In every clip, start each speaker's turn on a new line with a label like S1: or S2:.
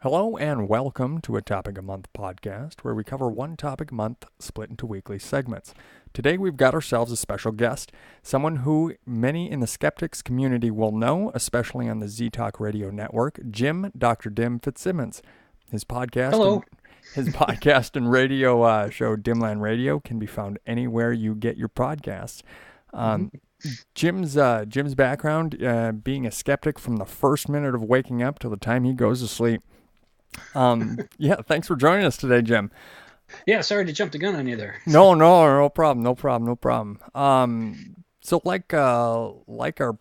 S1: Hello and welcome to a Topic a Month podcast where we cover one topic a month split into weekly segments. Today we've got ourselves a special guest, someone who many in the skeptics community will know, especially on the Z-Talk radio network, Dr. Jim Fitzsimons. His podcast
S2: Hello.
S1: and radio show Dimland Radio can be found anywhere you get your podcasts. Um, Jim's background, being a skeptic from the first minute of waking up till the time he goes to sleep. Thanks for joining us today, Jim.
S2: Yeah, sorry to jump the gun on you there.
S1: No problem. So like our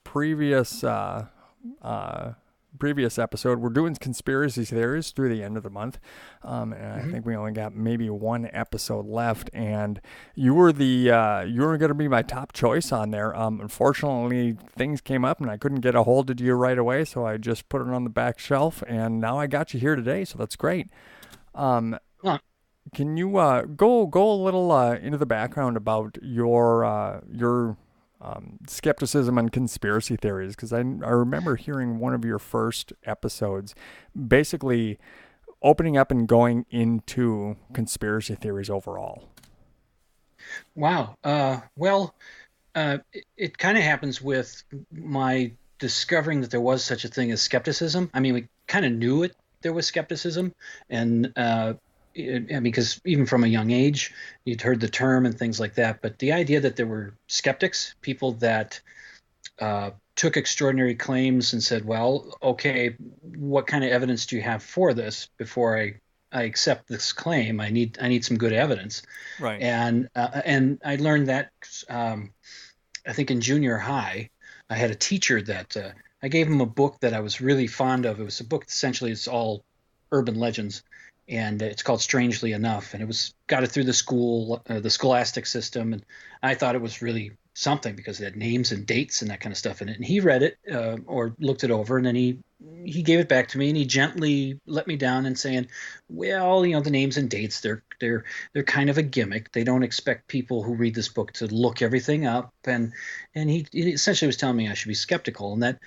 S1: previous episode, we're doing conspiracy theories through the end of the month, and I think we only got maybe one episode left. And you were going to be my top choice on there. Unfortunately, things came up and I couldn't get a hold of you right away, so I just put it on the back shelf. And now I got you here today, so that's great.
S2: Huh.
S1: Can you go a little into the background about your skepticism and conspiracy theories? Because I remember hearing one of your first episodes basically opening up and going into conspiracy theories overall.
S2: Wow. It kind of happens with my discovering that there was such a thing as skepticism. I mean, we kind of knew there was skepticism, and because even from a young age, you'd heard the term and things like that. But the idea that there were skeptics, people that took extraordinary claims and said, well, okay, what kind of evidence do you have for this before I accept this claim? I need some good evidence.
S1: Right.
S2: And I learned that I think in junior high, I had a teacher that I gave him a book that I was really fond of. It was a book, essentially, it's all urban legends. And it's called Strangely Enough, and got it through the scholastic system, and I thought it was really something because it had names and dates and that kind of stuff in it. And he read it or looked it over, and then he gave it back to me, and he gently let me down and saying, well, the names and dates, they're kind of a gimmick. They don't expect people who read this book to look everything up, and he essentially was telling me I should be skeptical, and that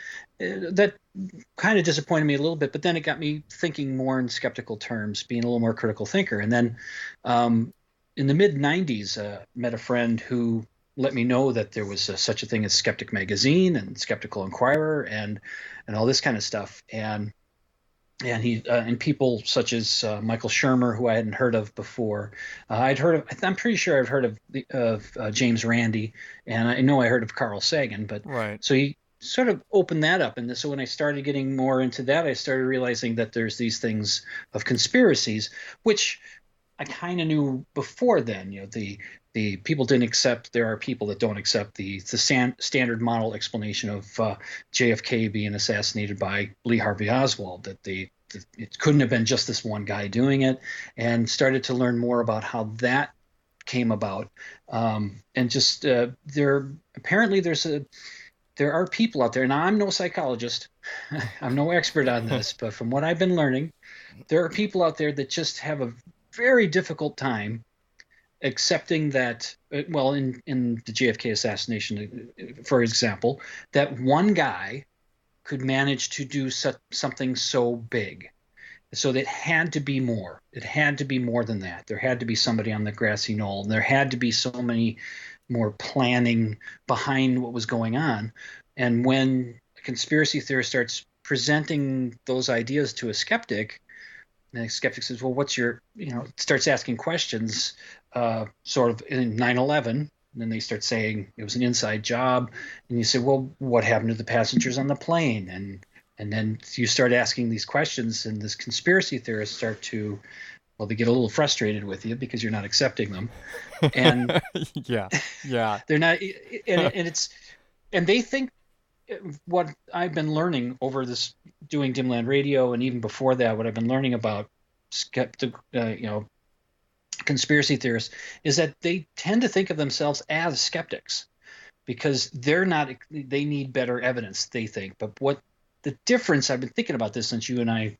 S2: kind of disappointed me a little bit, but then it got me thinking more in skeptical terms, being a little more critical thinker. And then in the mid 90s, met a friend who let me know that there was such a thing as Skeptic Magazine and Skeptical Inquirer and all this kind of stuff. And he and people such as Michael Shermer, who I hadn't heard of before. I'm pretty sure I've heard of James Randi, and I know I heard of Carl Sagan. But
S1: Right.
S2: So he sort of opened that up, and so when I started getting more into that, I started realizing that there's these things of conspiracies, which I kind of knew before then. The people didn't accept. There are people that don't accept the standard model explanation of JFK being assassinated by Lee Harvey Oswald. That it couldn't have been just this one guy doing it, and started to learn more about how that came about. And just there are people out there, and I'm no psychologist, I'm no expert on this, but from what I've been learning, there are people out there that just have a very difficult time accepting that, well, in the JFK assassination, for example, that one guy could manage to do something so big. So that had to be more. It had to be more than that. There had to be somebody on the grassy knoll, and there had to be so many more planning behind what was going on. And when a conspiracy theorist starts presenting those ideas to a skeptic, and the skeptic says, well, starts asking questions, sort of in 9/11, and then they start saying it was an inside job. And you say, well, what happened to the passengers on the plane? And then you start asking these questions, and this conspiracy theorists start to, well, they get a little frustrated with you because you're not accepting them. And
S1: yeah.
S2: they're not, and they think what I've been learning over this doing Dimland Radio, and even before that, what I've been learning about conspiracy theorists is that they tend to think of themselves as skeptics because they need better evidence, they think. But what the difference, I've been thinking about this since you and I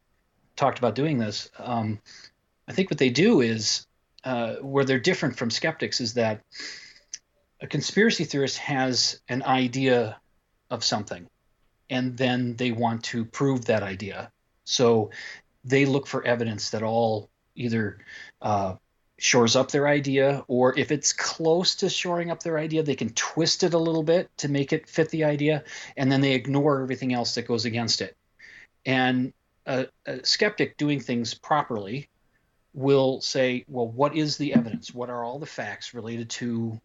S2: talked about doing this. I think what they do is where they're different from skeptics is that a conspiracy theorist has an idea of something, and then they want to prove that idea. So they look for evidence that all either shores up their idea, or if it's close to shoring up their idea, they can twist it a little bit to make it fit the idea, and then they ignore everything else that goes against it. And a skeptic doing things properly will say, well, what is the evidence? What are all the facts related to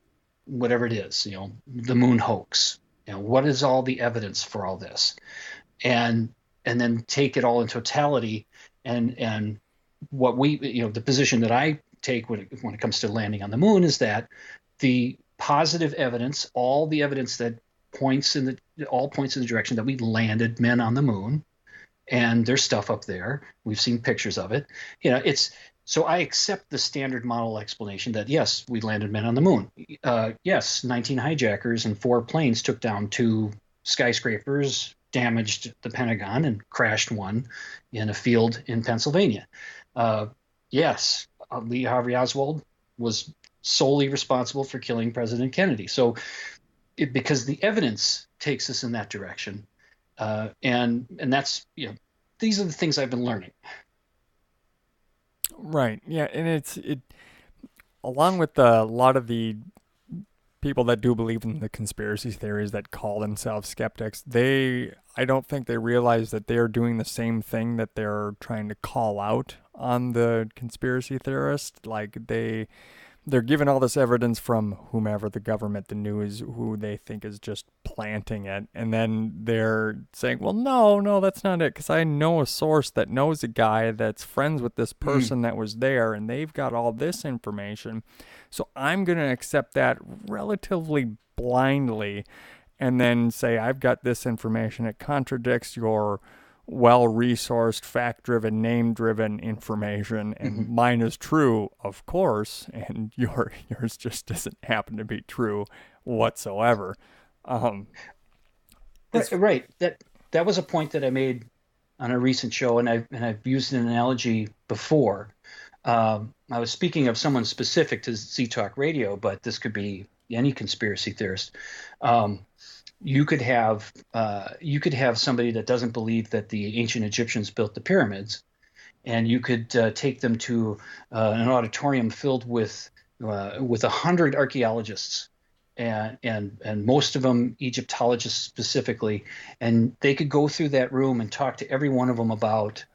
S2: whatever it is, the moon hoax? What is all the evidence for all this? And then take it all in totality. And what the position that I take when it comes to landing on the moon is that the positive evidence, all the evidence that points in the direction that we landed men on the moon, and there's stuff up there. We've seen pictures of it. So I accept the standard model explanation that, yes, we landed men on the moon. Yes, 19 hijackers and 4 planes took down 2 skyscrapers, damaged the Pentagon, and crashed one in a field in Pennsylvania. Yes, Lee Harvey Oswald was solely responsible for killing President Kennedy. So because the evidence takes us in that direction, and that's, these are the things I've been learning.
S1: Right. Yeah, and it along with a lot of the people that do believe in the conspiracy theories that call themselves skeptics, I don't think they realize that they're doing the same thing that they're trying to call out on the conspiracy theorists. Like they're given all this evidence from whomever, the government, the news, who they think is just planting it. And then they're saying, well, no, that's not it. Because I know a source that knows a guy that's friends with this person that was there, and they've got all this information. So I'm going to accept that relatively blindly and then say, I've got this information. It contradicts your well-resourced, fact-driven, name-driven information, and mine is true, of course, and yours just doesn't happen to be true whatsoever.
S2: Right. That was a point that I made on a recent show, and I've used an analogy before. I was speaking of someone specific to Z-Talk Radio, but this could be any conspiracy theorist. You could have somebody that doesn't believe that the ancient Egyptians built the pyramids, and you could take them to an auditorium filled with 100 archaeologists, and most of them Egyptologists specifically, and they could go through that room and talk to every one of them about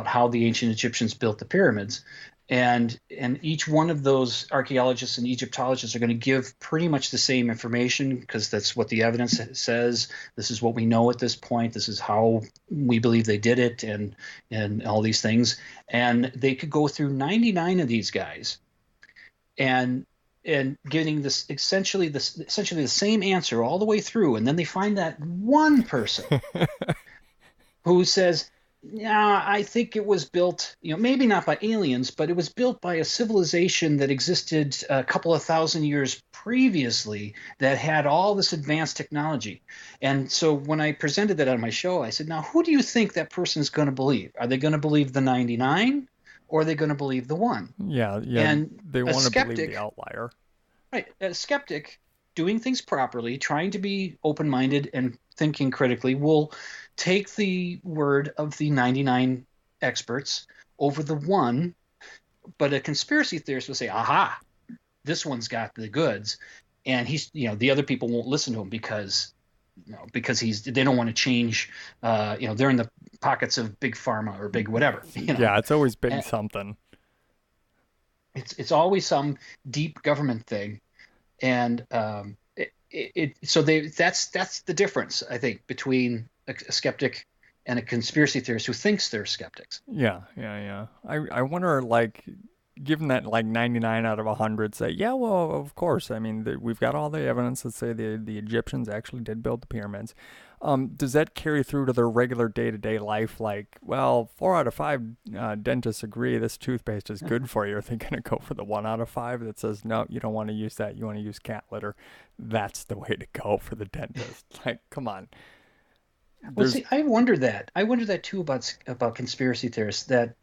S2: how the ancient Egyptians built the pyramids. And each one of those archaeologists and Egyptologists are going to give pretty much the same information, because that's what the evidence says. This is what we know at this point. This is how we believe they did it, and all these things. And they could go through 99 of these guys and getting this essentially the same answer all the way through. And then they find that one person who says, yeah, I think it was built, maybe not by aliens, but it was built by a civilization that existed a couple of thousand years previously that had all this advanced technology. And so when I presented that on my show, I said, now, who do you think that person's going to believe? Are they going to believe the 99, or are they going to believe the one?
S1: Yeah. And they want to believe the outlier.
S2: Right. A skeptic doing things properly, trying to be open-minded and thinking critically, will take the word of the 99 experts over the one, but a conspiracy theorist will say, aha, this one's got the goods, and he's, the other people won't listen to him because they don't want to change, they're in the pockets of big pharma or big whatever.
S1: Yeah, it's always been something.
S2: It's always some deep government thing, and that's the difference, I think, between a skeptic and a conspiracy theorist who thinks they're skeptics.
S1: Yeah. I wonder, given that 99 out of 100 say, yeah, well, of course. I mean, we've got all the evidence that say the Egyptians actually did build the pyramids. Does that carry through to their regular day-to-day life? Like, well, 4 out of 5 dentists agree this toothpaste is good for you. Are they going to go for the 1 out of 5 that says, no, you don't want to use that. You want to use cat litter? That's the way to go for the dentist. Come on.
S2: Well, see, I wonder that too about conspiracy theorists, that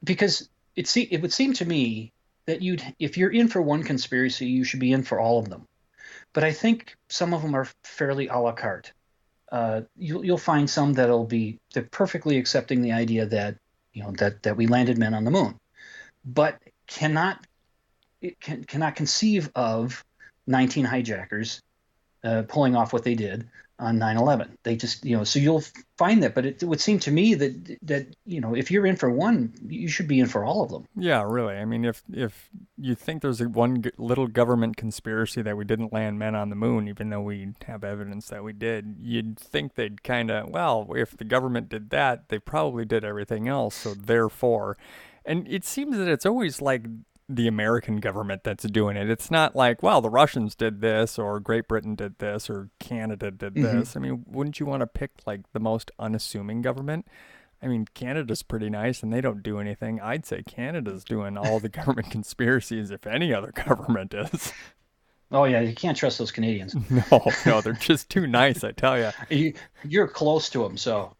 S2: because it would seem to me that if you're in for one conspiracy, you should be in for all of them. But I think some of them are fairly a la carte. you'll find some they're perfectly accepting the idea that that we landed men on the moon, but cannot conceive of 19 hijackers pulling off what they did on 9/11. They just, so you'll find that, but it would seem to me that if you're in for one, you should be in for all of them.
S1: Yeah, really. I mean, if you think there's one little government conspiracy that we didn't land men on the moon, even though we have evidence that we did, you'd think they'd kind of, well, if the government did that, they probably did everything else, so therefore. And it seems that it's always like the American government that's doing it. It's not like, well, the Russians did this, or Great Britain did this, or Canada did this. I mean, wouldn't you want to pick like the most unassuming government? I mean, Canada's pretty nice and they don't do anything. I'd say Canada's doing all the government conspiracies if any other government is.
S2: Oh yeah, you can't trust those Canadians.
S1: No, they're just too nice, I tell you.
S2: You're close to them, so.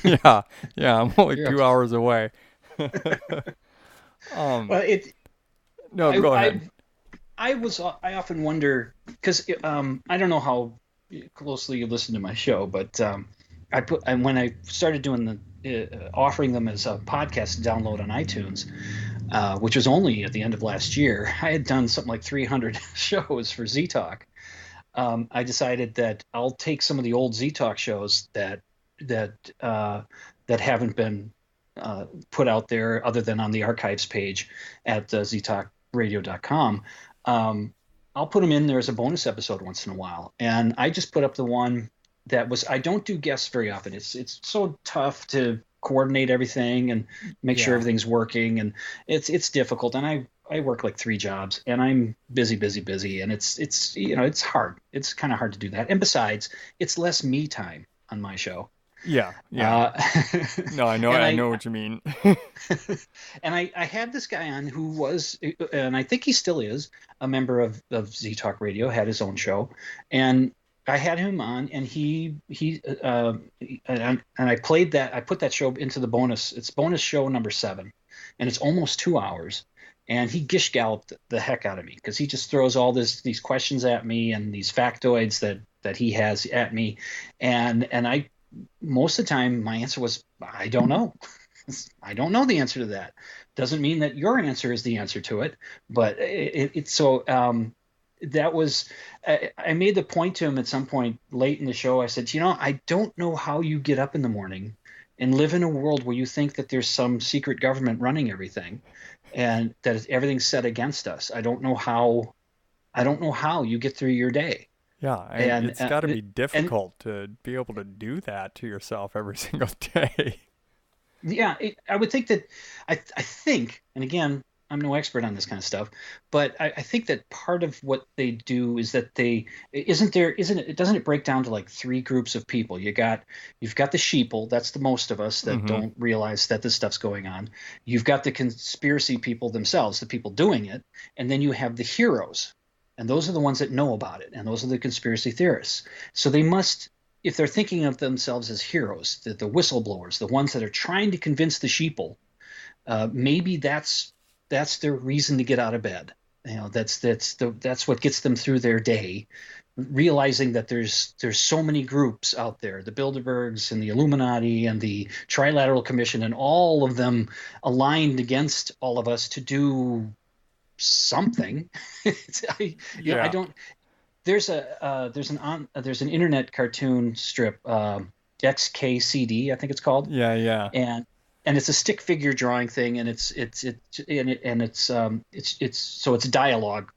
S1: Yeah, I'm only 2 hours away.
S2: Well,
S1: No, go ahead.
S2: I often wonder, because I don't know how closely you listen to my show, but when I started doing offering them as a podcast to download on iTunes, which was only at the end of last year, I had done something like 300 shows for Z Talk. I decided that I'll take some of the old Z Talk shows that haven't been put out there other than on the archives page at ztalkradio.com. I'll put them in there as a bonus episode once in a while. And I just put up the one I don't do guests very often. It's so tough to coordinate everything and make sure everything's working, and it's difficult. And I work like 3 jobs, and I'm busy, and it's hard. It's kind of hard to do that. And besides, it's less me time on my show.
S1: Yeah. No, I know. I know what you mean.
S2: And I had this guy on who was, and I think he still is, a member of Z Talk Radio, had his own show, and I had him on, and I played that. I put that show into the bonus. It's bonus show number 7, and it's almost 2 hours. And he gish galloped the heck out of me because he just throws all these questions at me and these factoids that he has at me, and I. Most of the time, my answer was, I don't know. I don't know the answer to that. Doesn't mean that your answer is the answer to it, but that was, I made the point to him at some point late in the show. I said, I don't know how you get up in the morning and live in a world where you think that there's some secret government running everything and that everything's set against us. I don't know how you get through your day.
S1: Yeah, and it's got to be difficult to be able to do that to yourself every single day.
S2: Yeah, I would think that I think, and again, I'm no expert on this kind of stuff, but I think that part of what they do is that doesn't it break down to like 3 groups of people? You've got the sheeple, that's the most of us that don't realize that this stuff's going on. You've got the conspiracy people themselves, the people doing it, and then you have the heroes. And those are the ones that know about it, and those are the conspiracy theorists. So they must, if they're thinking of themselves as heroes, the whistleblowers, the ones that are trying to convince the sheeple, maybe that's their reason to get out of bed. That's what gets them through their day, realizing that there's so many groups out there, the Bilderbergs and the Illuminati and the Trilateral Commission, and all of them aligned against all of us to do something. I don't. There's an internet cartoon strip, XKCD, I think it's called.
S1: Yeah.
S2: And it's a stick figure drawing thing, and it's dialogue,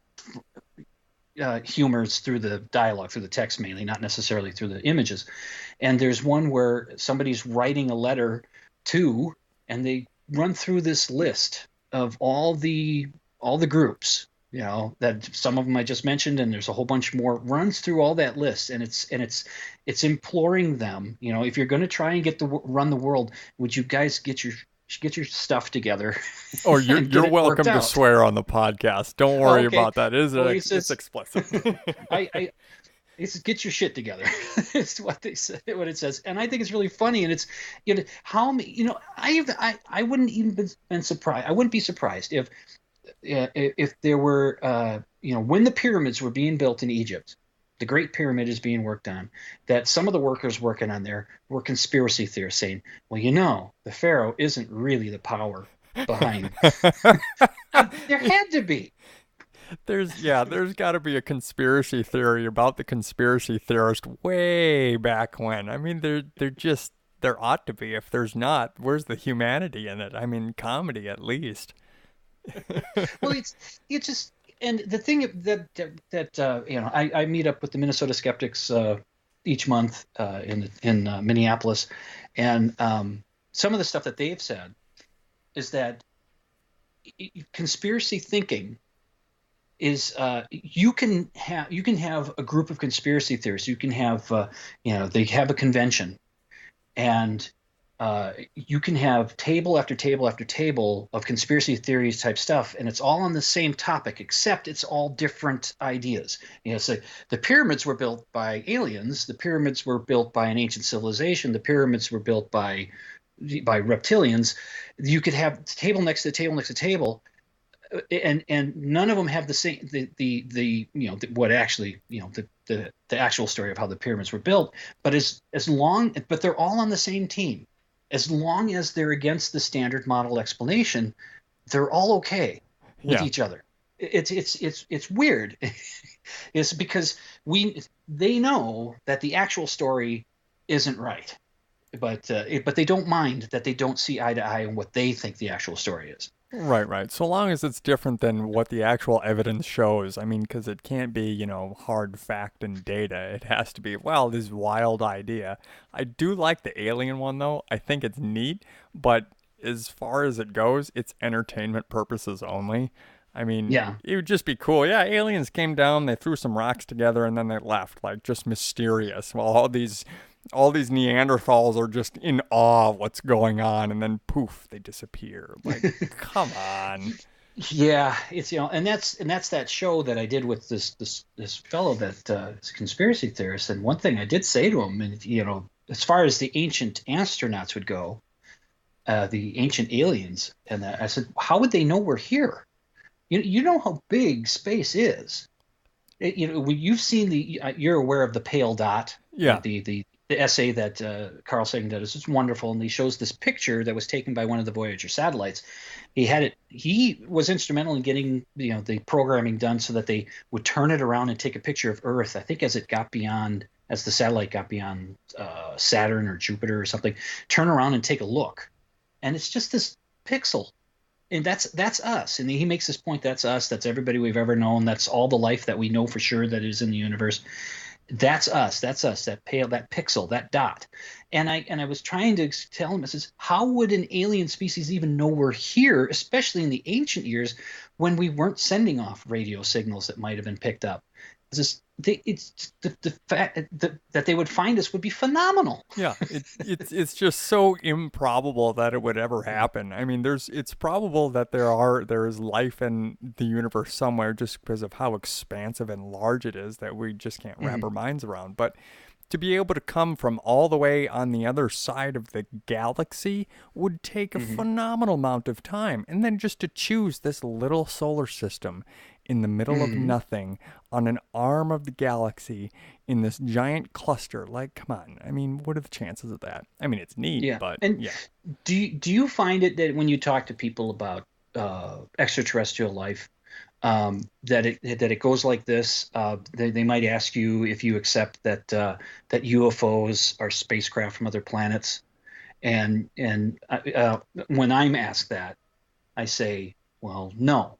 S2: humors through the dialogue, through the text mainly, not necessarily through the images. And there's one where somebody's writing a letter to, and they run through this list of all the groups, that some of them I just mentioned, and there's a whole bunch more, runs through all that list, and it's imploring them, if you're going to try and run the world, would you guys get your stuff together?
S1: Oh, you're welcome to swear on the podcast. Don't worry about that. It's explicit.
S2: It's get your shit together. It's what they say, what it says, and I think it's really funny. And it's I wouldn't even been surprised. I wouldn't be surprised if there were when the pyramids were being built in Egypt, the Great Pyramid is being worked on, that some of the workers working on there were conspiracy theorists saying, well, the Pharaoh isn't really the power behind. There had to be.
S1: There's got to be a conspiracy theory about the conspiracy theorist way back when. I mean, there ought to be. If there's not, where's the humanity in it? I mean, comedy at least.
S2: Well, it's just, and the thing that I meet up with the Minnesota skeptics each month in Minneapolis, and some of the stuff that they've said is that conspiracy thinking is you can have a group of conspiracy theorists. You can have they have a convention, and you can have table after table after table of conspiracy theories type stuff, and it's all on the same topic, except it's all different ideas. So the pyramids were built by aliens. The pyramids were built by an ancient civilization. The pyramids were built by reptilians. You could have table next to table next to table, and none of them have the same the actual story of how the pyramids were built. But but they're all on the same team. As long as they're against the standard model explanation, they're all okay with each other. It's weird. It's because they know that the actual story isn't right, but they don't mind that they don't see eye to eye on what they think the actual story is.
S1: Right. So long as it's different than what the actual evidence shows. I mean, because it can't be, hard fact and data. It has to be, well, this wild idea. I do like the alien one, though. I think it's neat, but as far as it goes, it's entertainment purposes only. I mean, it would just be cool. Yeah, aliens came down, they threw some rocks together, and then they left, like, just mysterious. Well, all these Neanderthals are just in awe of what's going on, and then poof, they disappear. Like, come on.
S2: Yeah, it's and that's that show that I did with this fellow that is a conspiracy theorist. And one thing I did say to him, and as far as the ancient astronauts would go, the ancient aliens, and I said, how would they know we're here? You know how big space is. You've seen you're aware of the pale dot.
S1: Yeah.
S2: The essay that Carl Sagan did is wonderful, and he shows this picture that was taken by one of the Voyager satellites. He was instrumental in getting the programming done so that they would turn it around and take a picture of Earth. I think as the satellite got beyond Saturn or Jupiter or something, turn around and take a look, and it's just this pixel. And that's us. And he makes this point, that's us, that's everybody we've ever known, that's all the life that we know for sure that is in the universe. That's us, that pixel, that dot. And I was trying to tell him, I says, how would an alien species even know we're here, especially in the ancient years when we weren't sending off radio signals that might have been picked up? The fact that they would find us would be phenomenal.
S1: Yeah, it's just so improbable that it would ever happen. I mean, it's probable that there is life in the universe somewhere, just because of how expansive and large it is that we just can't wrap our minds around. But to be able to come from all the way on the other side of the galaxy would take a phenomenal amount of time, and then just to choose this little solar system in the middle of nothing on an arm of the galaxy in this giant cluster. Like, come on. I mean, what are the chances of that? I mean, it's neat, but yeah.
S2: Do you find it that when you talk to people about extraterrestrial life, that it goes like this? They might ask you if you accept that UFOs are spacecraft from other planets, and when I'm asked that, I say, well, no,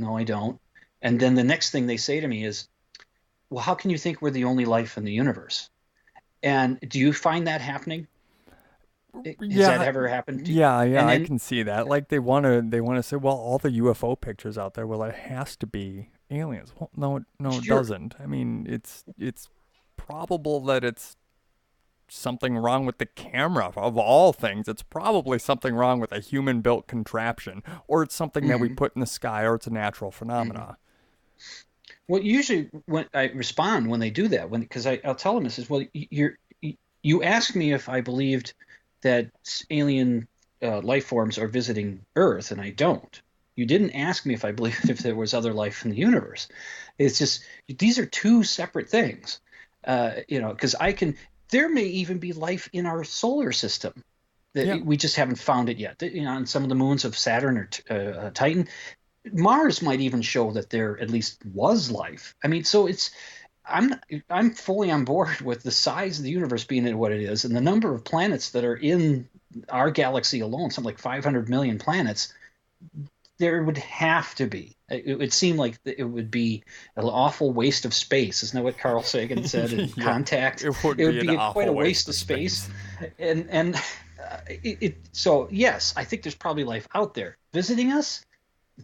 S2: I don't. And then the next thing they say to me is, well, how can you think we're the only life in the universe? And do you find that happening? Has that ever happened to you?
S1: Yeah, I can see that. Like they want to say, well, all the UFO pictures out there, well, it has to be aliens. Well, no, it doesn't. I mean, it's probable that it's something wrong with the camera. Of all things, it's probably something wrong with a human-built contraption, or it's something that we put in the sky, or it's a natural phenomena.
S2: Well, usually when I respond when they do that, because I'll tell them, I says, well, you asked me if I believed that alien life forms are visiting Earth, and I don't. You didn't ask me if I believed if there was other life in the universe. It's just these are two separate things. because there may even be life in our solar system
S1: Yeah.
S2: that we just haven't found it yet. On some of the moons of Saturn or Titan, Mars might even show that there at least was life. I mean, so I'm fully on board with the size of the universe being what it is, and the number of planets that are in our galaxy alone, something like 500 million planets. There would have to be. It would seem like it would be an awful waste of space. Isn't that what Carl Sagan said in
S1: Yeah,
S2: Contact?
S1: it would
S2: It would
S1: be an
S2: be quite
S1: awful
S2: a waste of space. And so yes, I think there's probably life out there visiting us.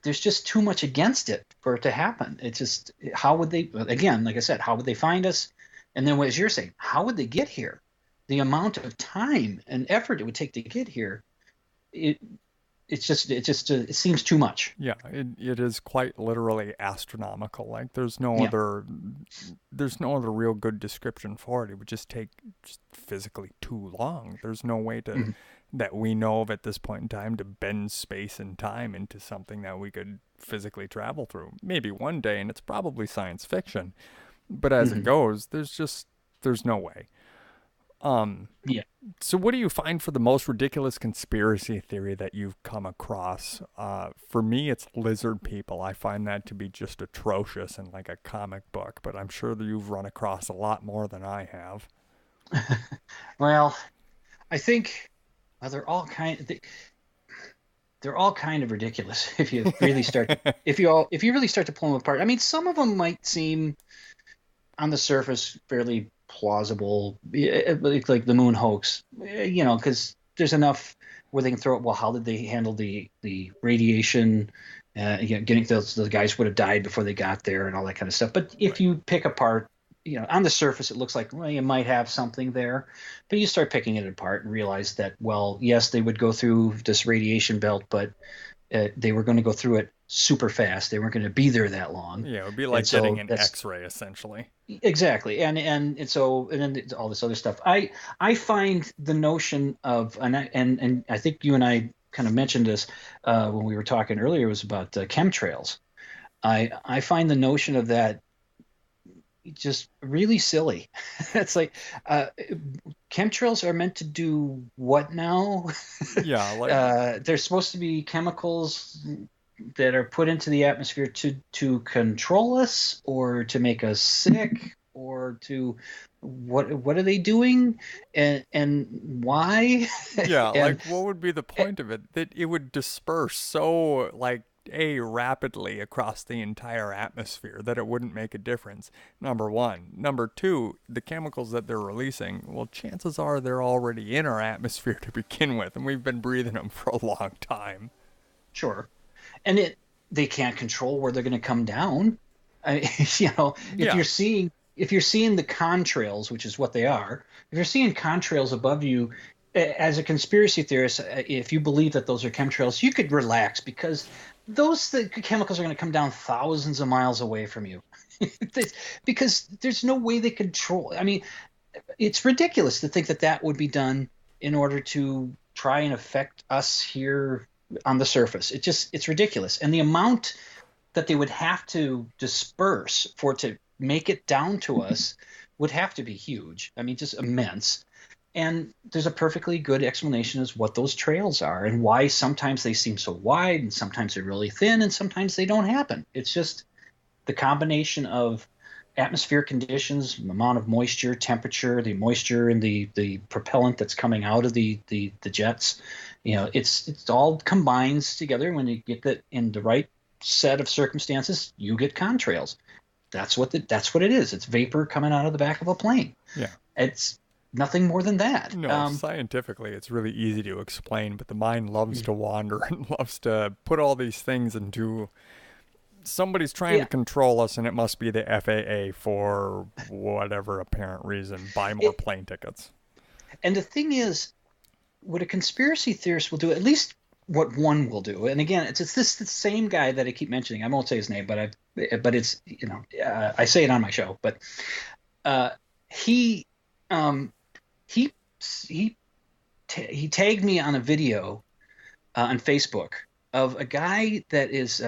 S2: There's just too much against it for it to happen. It's just, how would they, again, like I said, how would they find us? And then, as you're saying, how would they get here? The amount of time and effort it would take to get here, it seems too much.
S1: Yeah, it is quite literally astronomical. Like there's no
S2: Yeah.
S1: other real good description for it. It would just take physically too long. There's no way to
S2: Mm-hmm.
S1: that we know of at this point in time to bend space and time into something that we could physically travel through. Maybe one day, and it's probably science fiction. But as it
S2: Mm-hmm.
S1: goes, there's no way.
S2: Yeah.
S1: So what do you find for the most ridiculous conspiracy theory that you've come across? For me, it's lizard people. I find that to be just atrocious in like a comic book, but I'm sure that you've run across a lot more than I have.
S2: Well, I think they're all they're all kind of ridiculous if you really start if you really start to pull them apart. I mean, some of them might seem on the surface fairly plausible, like the moon hoax, because there's enough where they can throw it. Well, how did they handle the radiation? Getting the guys would have died before they got there and all that kind of stuff. But if
S1: Right.
S2: you pick apart, on the surface, it looks like, well, you might have something there, but you start picking it apart and realize that, well, yes, they would go through this radiation belt, but they were going to go through it super fast. They weren't going to be there that long.
S1: Yeah, it would be
S2: And
S1: like getting
S2: so
S1: an
S2: that's
S1: X-ray essentially.
S2: exactly. And so, and then all this other stuff. I find the notion of, and I think you and I kind of mentioned this when we were talking earlier, was about chemtrails. I find the notion of that just really silly. It's like, chemtrails are meant to do what now?
S1: Yeah, like
S2: They're supposed to be chemicals that are put into the atmosphere to control us or to make us sick or to what are they doing, and why?
S1: yeah,
S2: And
S1: like what would be the point of it? That it would disperse so like rapidly across the entire atmosphere that it wouldn't make a difference. Number one. Number two, the chemicals that they're releasing, well, chances are they're already in our atmosphere to begin with, and we've been breathing them for a long time.
S2: sure, and they can't control where they're going to come down. If
S1: Yeah.
S2: you're seeing the contrails, which is what they are, if you're seeing contrails above you, as a conspiracy theorist, if you believe that those are chemtrails, you could relax because the chemicals are going to come down thousands of miles away from you. Because there's no way they control. I mean, it's ridiculous to think that that would be done in order to try and affect us here on the surface. It's ridiculous. And the amount that they would have to disperse for it to make it down to us would have to be huge. I mean, just immense. And there's a perfectly good explanation as what those trails are and why sometimes they seem so wide and sometimes they're really thin and sometimes they don't happen. It's just the combination of atmospheric conditions, amount of moisture, temperature, the moisture and the propellant that's coming out of the jets. It's all combines together. When you get that in the right set of circumstances, you get contrails. That's what it is. It's vapor coming out of the back of a plane.
S1: Yeah.
S2: It's nothing more than that.
S1: No, scientifically, it's really easy to explain, but the mind loves to wander and loves to put all these things into somebody's trying to control us, and it must be the FAA for whatever apparent reason. Buy more plane tickets.
S2: And the thing is, what a conspiracy theorist will do, at least what one will do, and again, it's the same guy that I keep mentioning. I won't say his name, but it's I say it on my show. But he tagged me on a video on Facebook of a guy that was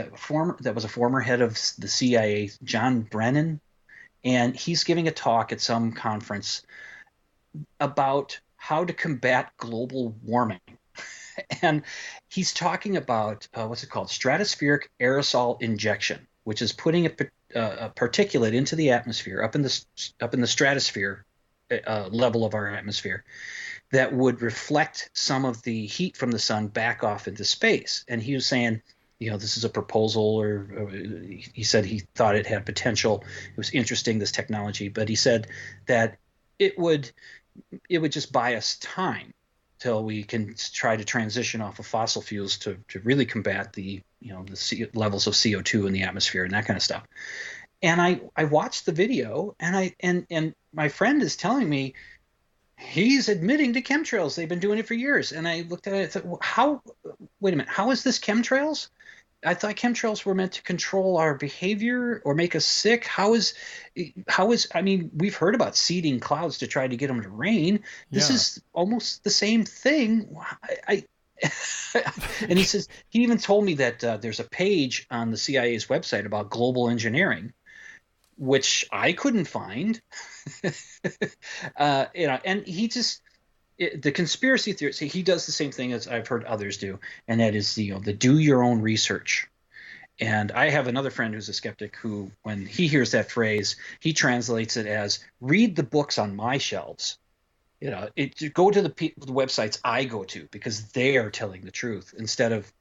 S2: a former head of the CIA, John Brennan. and he's giving a talk at some conference about how to combat global warming. And he's talking about what's it called? Stratospheric aerosol injection, which is putting a particulate into the atmosphere, up in the stratosphere level of our atmosphere, that would reflect some of the heat from the sun back off into space. And he was saying, this is a proposal, or he said he thought it had potential. It was interesting, this technology, but he said that it would just buy us time till we can try to transition off of fossil fuels to really combat the levels of CO2 in the atmosphere and that kind of stuff. And I watched the video, and my friend is telling me he's admitting to chemtrails. They've been doing it for years. And I looked at it and thought, wait a minute, how is this chemtrails? I thought chemtrails were meant to control our behavior or make us sick. How is, I mean, we've heard about seeding clouds to try to get them to rain. This is almost the same thing. And he even told me that there's a page on the CIA's website about global engineering, which I couldn't find. And he just, the conspiracy theory, he does the same thing as I've heard others do, and that is the do your own research. And I have another friend who's a skeptic who, when he hears that phrase, he translates it as read the books on my shelves. Go to the websites I go to, because they are telling the truth instead of,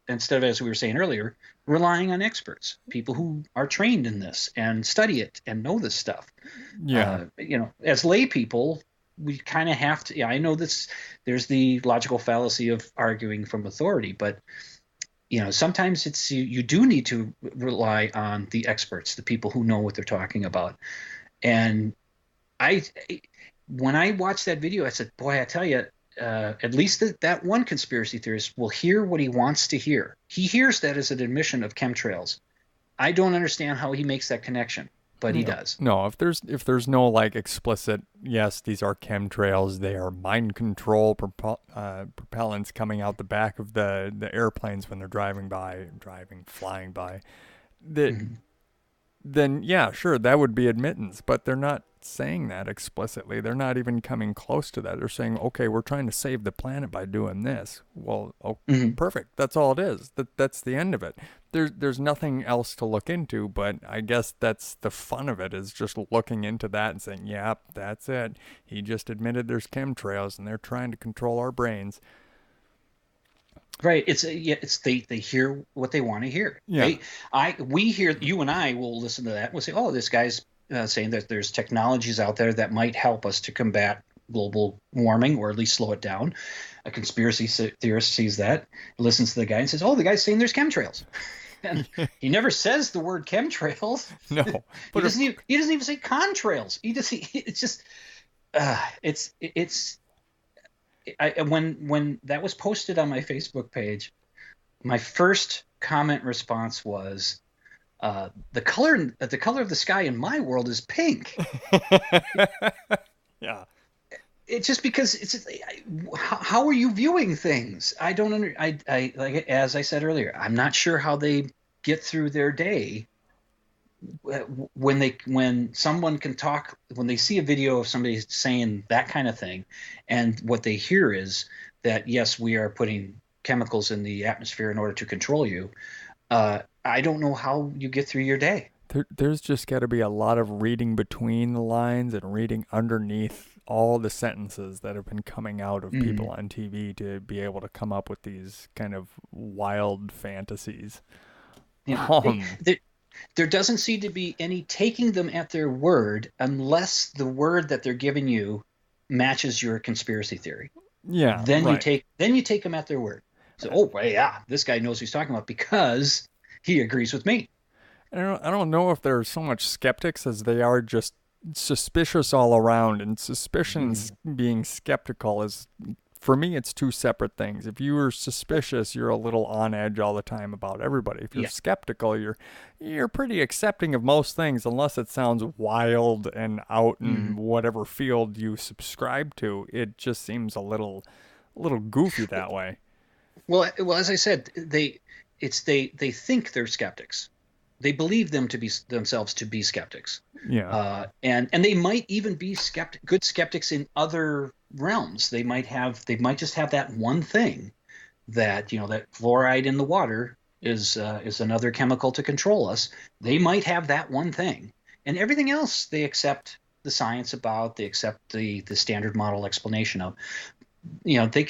S2: as we were saying earlier, relying on experts, people who are trained in this and study it and know this stuff.
S1: Yeah.
S2: As lay people, we kind of have to. I know this. There's the logical fallacy of arguing from authority, but sometimes it's you do need to rely on the experts, the people who know what they're talking about. And when I watched that video, I said, boy, I tell you, at least that one conspiracy theorist will hear what he wants to hear. He hears that as an admission of chemtrails. I don't understand how he makes that connection, but he does.
S1: No, if there's no like explicit, yes, these are chemtrails, they are mind control propellants coming out the back of the airplanes when they're flying by, then yeah, sure, that would be admittance, but they're not saying that explicitly. They're not even coming close to that. They're saying, okay, we're trying to save the planet by doing this. Well, perfect. That's all it is. That's the end of it. There's nothing else to look into, but I guess that's the fun of it, is just looking into that and saying, yep, that's it. He just admitted there's chemtrails and they're trying to control our brains.
S2: Right. They hear what they want to hear.
S1: Yeah.
S2: We hear, you and I will listen to that. We'll say, oh, this guy's saying that there's technologies out there that might help us to combat global warming, or at least slow it down. A conspiracy theorist sees that, listens to the guy, and says, oh, the guy's saying there's chemtrails. And he never says the word chemtrails.
S1: No,
S2: but he doesn't even say contrails. When that was posted on my Facebook page, my first comment response was, the color of the sky in my world is pink.
S1: Yeah.
S2: It's just because how are you viewing things? I don't like, as I said earlier, I'm not sure how they get through their day when someone can talk, when they see a video of somebody saying that kind of thing, and what they hear is that, yes, we are putting chemicals in the atmosphere in order to control you. I don't know how you get through your day.
S1: There's just got to be a lot of reading between the lines and reading underneath all the sentences that have been coming out of people on TV to be able to come up with these kind of wild fantasies.
S2: There doesn't seem to be any taking them at their word, unless the word that they're giving you matches your conspiracy theory.
S1: Yeah.
S2: Then you take them at their word. So, this guy knows what he's talking about because he agrees with me.
S1: I don't know if they're so much skeptics as they are just suspicious all around, and suspicions being skeptical is, for me, it's two separate things. If you are suspicious, you're a little on edge all the time about everybody. If you're skeptical, you're pretty accepting of most things, unless it sounds wild and out in whatever field you subscribe to. It just seems a little goofy that way.
S2: Well, as I said, they think they're skeptics. they believe themselves to be skeptics.
S1: Yeah.
S2: And they might even be good skeptics in other realms. They might just have that one thing that, that fluoride in the water is another chemical to control us. They might have that one thing, and everything else they accept the science about. They accept the standard model explanation of. They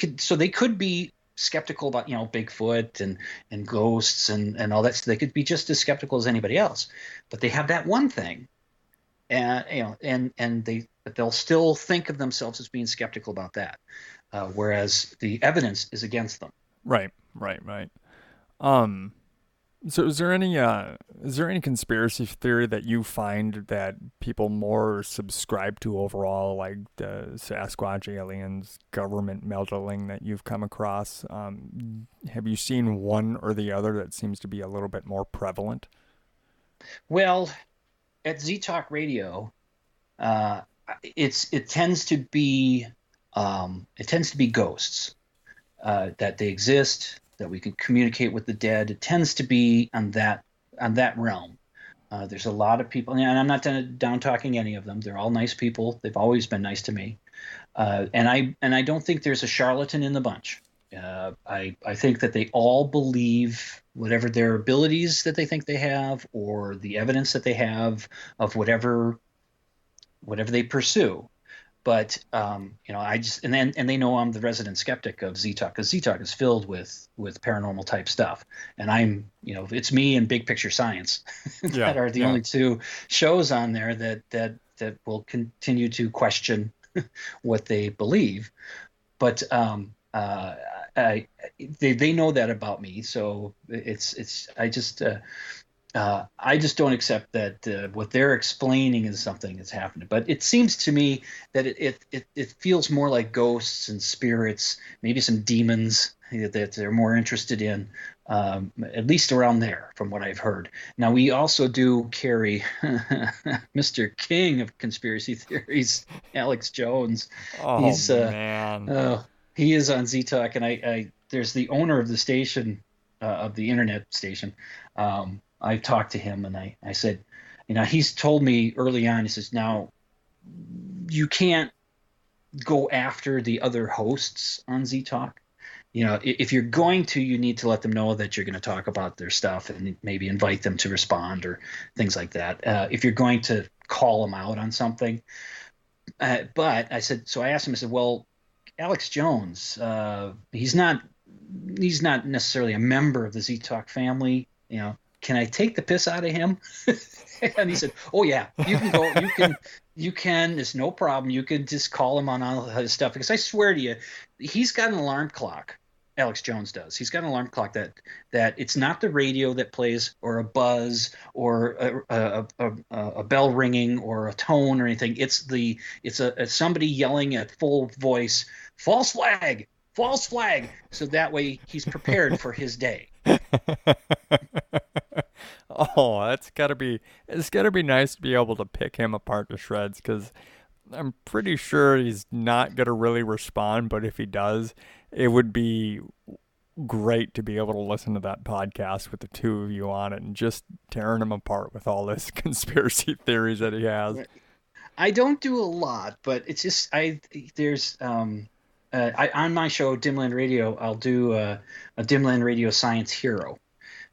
S2: could be skeptical about Bigfoot and ghosts and all that. So they could be just as skeptical as anybody else, but they have that one thing, and they'll still think of themselves as being skeptical about that, whereas the evidence is against them.
S1: Right. So is there any conspiracy theory that you find that people more subscribe to overall, like the Sasquatch, aliens, government meddling that you've come across? Have you seen one or the other that seems to be a little bit more prevalent?
S2: Well, at Z Talk Radio, it tends to be ghosts, that they exist, that we can communicate with the dead. It tends to be on that realm. There's a lot of people, and I'm not down talking any of them. They're all nice people. They've always been nice to me, and I don't think there's a charlatan in the bunch. I think that they all believe whatever their abilities that they think they have, or the evidence that they have of whatever they pursue. But I just and they know I'm the resident skeptic of Z Talk, because Z Talk is filled with paranormal type stuff, and I'm it's me and Big Picture Science that are the only two shows on there that will continue to question what they believe. But they know that about me, so I just don't accept that what they're explaining is something that's happening. But it seems to me that it feels more like ghosts and spirits, maybe some demons that they're more interested in, at least around there, from what I've heard. Now, we also do carry Mr. King of conspiracy theories, Alex Jones.
S1: Oh, man.
S2: He is on Z Talk, and there's the owner of the station, of the internet station. I talked to him, and I said, he's told me early on, he says, now you can't go after the other hosts on Z Talk. If you're going to, you need to let them know that you're going to talk about their stuff and maybe invite them to respond or things like that. If you're going to call them out on something. But I asked him, I said, well, Alex Jones, he's not necessarily a member of the Z Talk family. Can I take the piss out of him? And he said, oh yeah, you can go, you can, it's no problem. You can just call him on all his stuff, because I swear to you, he's got an alarm clock. Alex Jones does. He's got an alarm clock that it's not the radio that plays, or a buzz, or a bell ringing, or a tone, or anything. It's somebody yelling at full voice, false flag, so that way he's prepared for his day.
S1: Oh, it's gotta be nice to be able to pick him apart to shreds, because I'm pretty sure he's not gonna really respond, but if he does, it would be great to be able to listen to that podcast with the two of you on it and just tearing him apart with all this conspiracy theories that he has.
S2: I don't do a lot, but it's just there's on my show Dimland Radio, I'll do a Dimland Radio Science Hero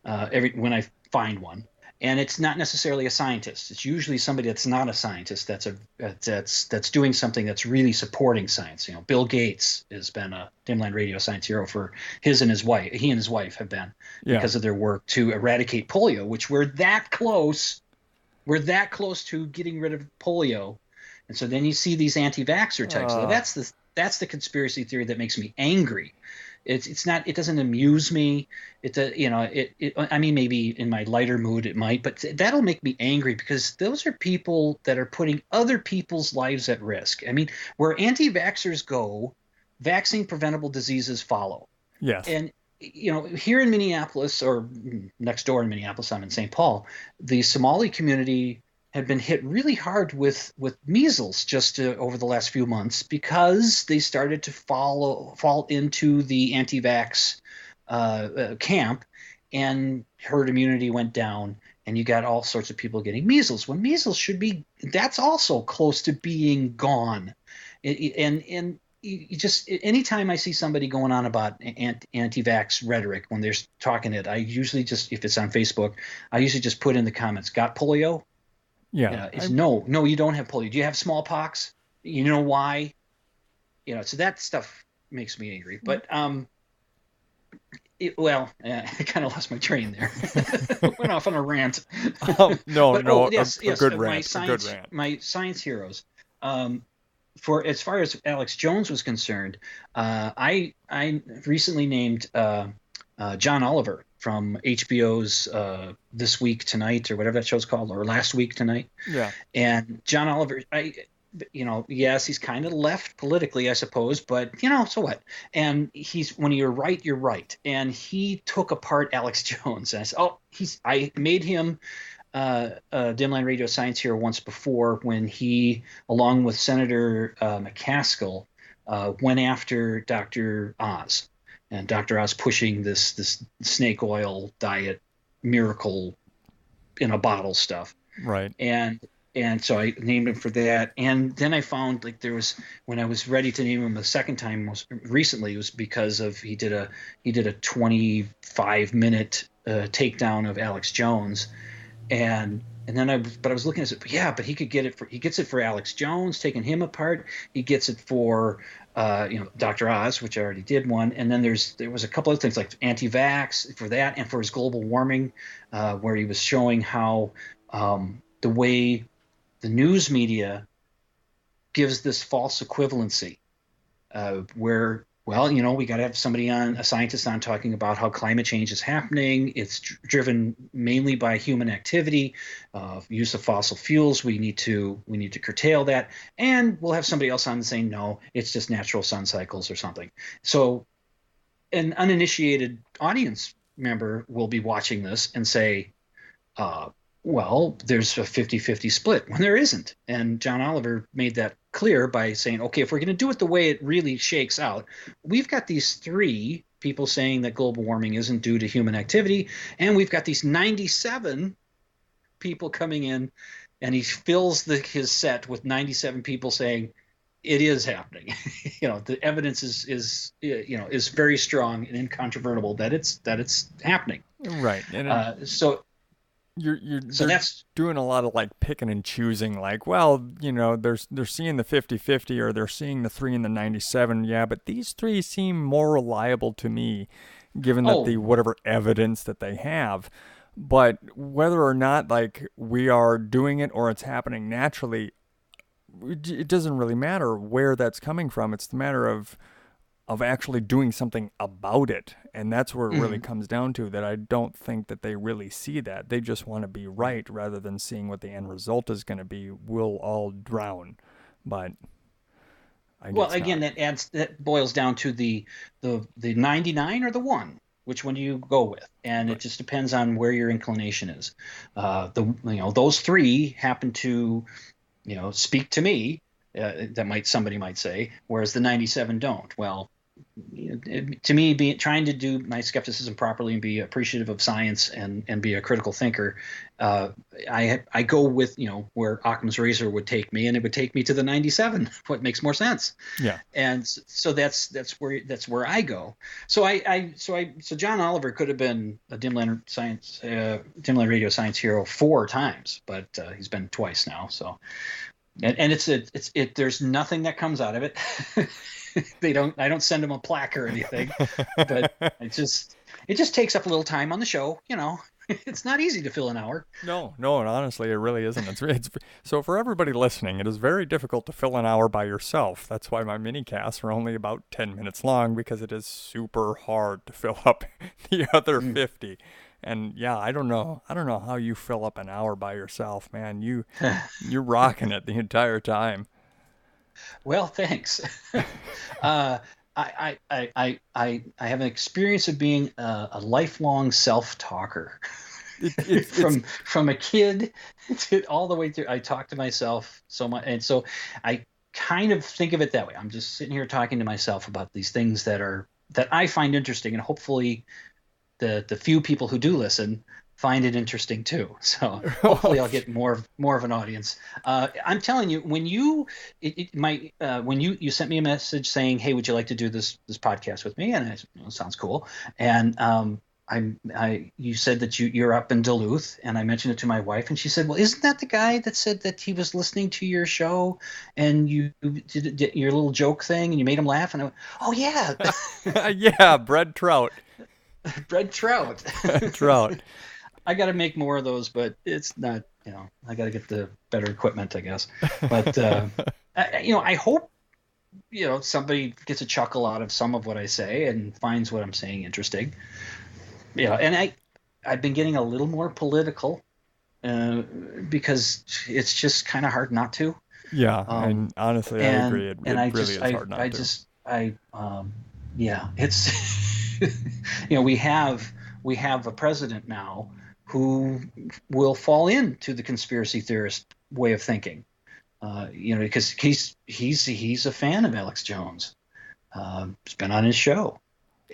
S2: when I find one, and it's not necessarily a scientist. It's usually somebody that's not a scientist, that's doing something that's really supporting science. Bill Gates has been a Dimland Radio Science Hero for he and his wife have been, because of their work to eradicate polio, which we're that close to getting rid of polio. And so then you see these anti-vaxxer types. That's the conspiracy theory that makes me angry. It's not. It doesn't amuse me. I mean, maybe in my lighter mood it might, but that'll make me angry, because those are people that are putting other people's lives at risk. I mean, where anti-vaxxers go, vaccine preventable diseases follow.
S1: Yes.
S2: And here in Minneapolis, or next door in Minneapolis, I'm in St. Paul, the Somali community had been hit really hard with measles just over the last few months, because they started to fall into the anti-vax camp, and herd immunity went down, and you got all sorts of people getting measles when measles should be, that's also close to being gone. And you just, anytime I see somebody going on about anti-vax rhetoric when they're talking it, I usually just, if it's on Facebook, I usually just put in the comments, got polio?
S1: Yeah.
S2: No, you don't have polio. Do you have smallpox? You know why? So that stuff makes me angry. But I kind of lost my train there. Went off on a rant.
S1: No,
S2: but,
S1: no,
S2: yes,
S1: a good rant.
S2: My science heroes. For as far as Alex Jones was concerned, I recently named John Oliver from HBO's This Week Tonight, or whatever that show's called, or Last Week Tonight.
S1: Yeah.
S2: And John Oliver, yes, he's kind of left politically, I suppose, but so what? And when you're right, you're right. And he took apart Alex Jones, and I said, I made him Dimland Radio Science Hero once before, when he, along with Senator McCaskill, went after Dr. Oz, and Dr. Oz pushing this snake oil diet miracle in a bottle stuff.
S1: Right.
S2: And so I named him for that. And then I found, like, there was, when I was ready to name him the second time most recently, it was because of he did a 25-minute takedown of Alex Jones. And then I was looking at it, but he gets it for Alex Jones, taking him apart. He gets it for Dr. Oz, which I already did one. And then there was a couple of things like anti-vax for that, and for his global warming, where he was showing how the way the news media gives this false equivalency, where, we got to have a scientist on talking about how climate change is happening. It's driven mainly by human activity, use of fossil fuels. We need to curtail that. And we'll have somebody else on saying, no, it's just natural sun cycles or something. So an uninitiated audience member will be watching this and say, there's a 50-50 split, when there isn't. And John Oliver made that clear by saying, okay, if we're going to do it the way it really shakes out, we've got these 3 people saying that global warming isn't due to human activity, and we've got these 97 people coming in, and he fills his set with 97 people saying it is happening. The evidence is very strong and incontrovertible that it's happening.
S1: Right. And
S2: so that's
S1: doing a lot of like picking and choosing, like, they're seeing the 50-50, or they're seeing the 3 and the 97. Yeah, but these 3 seem more reliable to me, given that the whatever evidence that they have. But whether or not, like, we are doing it or it's happening naturally, it doesn't really matter where that's coming from. It's the matter of actually doing something about it. And that's where it really comes down to, that I don't think that they really see that. They just want to be right, rather than seeing what the end result is going to be. We'll all drown. But I guess
S2: again,
S1: not.
S2: that boils down to the 99 or the 1. Which one do you go with? And It just depends on where your inclination is. Those 3 happen to speak to me. Somebody might say, whereas the 97 don't. Well, to me, trying to do my skepticism properly and be appreciative of science and be a critical thinker, I go with where Occam's razor would take me, and it would take me to the 97. What makes more sense?
S1: Yeah.
S2: And so that's where I go. So John Oliver could have been a Dimland Radio Science Hero 4 times, but he's been twice now. So. And there's nothing that comes out of it. I don't send them a plaque or anything, but it just takes up a little time on the show. It's not easy to fill an hour.
S1: No, and honestly, it really isn't. It's so for everybody listening, it is very difficult to fill an hour by yourself. That's why my mini casts are only about 10 minutes long, because it is super hard to fill up the other 50. And yeah, I don't know how you fill up an hour by yourself, man. You're rocking it the entire time.
S2: Well, thanks. I have an experience of being a lifelong self-talker. From a kid to all the way through. I talk to myself so much, and so I kind of think of it that way. I'm just sitting here talking to myself about these things that I find interesting, and hopefully the few people who do listen find it interesting too. So hopefully I'll get more of an audience. I'm telling you, when you sent me a message saying, "Hey, would you like to do this podcast with me?" And I said, sounds cool. And you said that you're up in Duluth, and I mentioned it to my wife, and she said, "Well, isn't that the guy that said that he was listening to your show, and you did your little joke thing, and you made him laugh?" And I went, "Oh yeah,
S1: Yeah, bread trout.
S2: Bread Trout."
S1: Trout.
S2: I got to make more of those, but it's not, I got to get the better equipment, I guess. But, I hope, somebody gets a chuckle out of some of what I say and finds what I'm saying interesting. And I've been getting a little more political because it's just kind of hard not to.
S1: Yeah, and honestly, I agree. It really is hard not to.
S2: It's, we have a president now who will fall into the conspiracy theorist way of thinking, because he's a fan of Alex Jones. It's been on his show,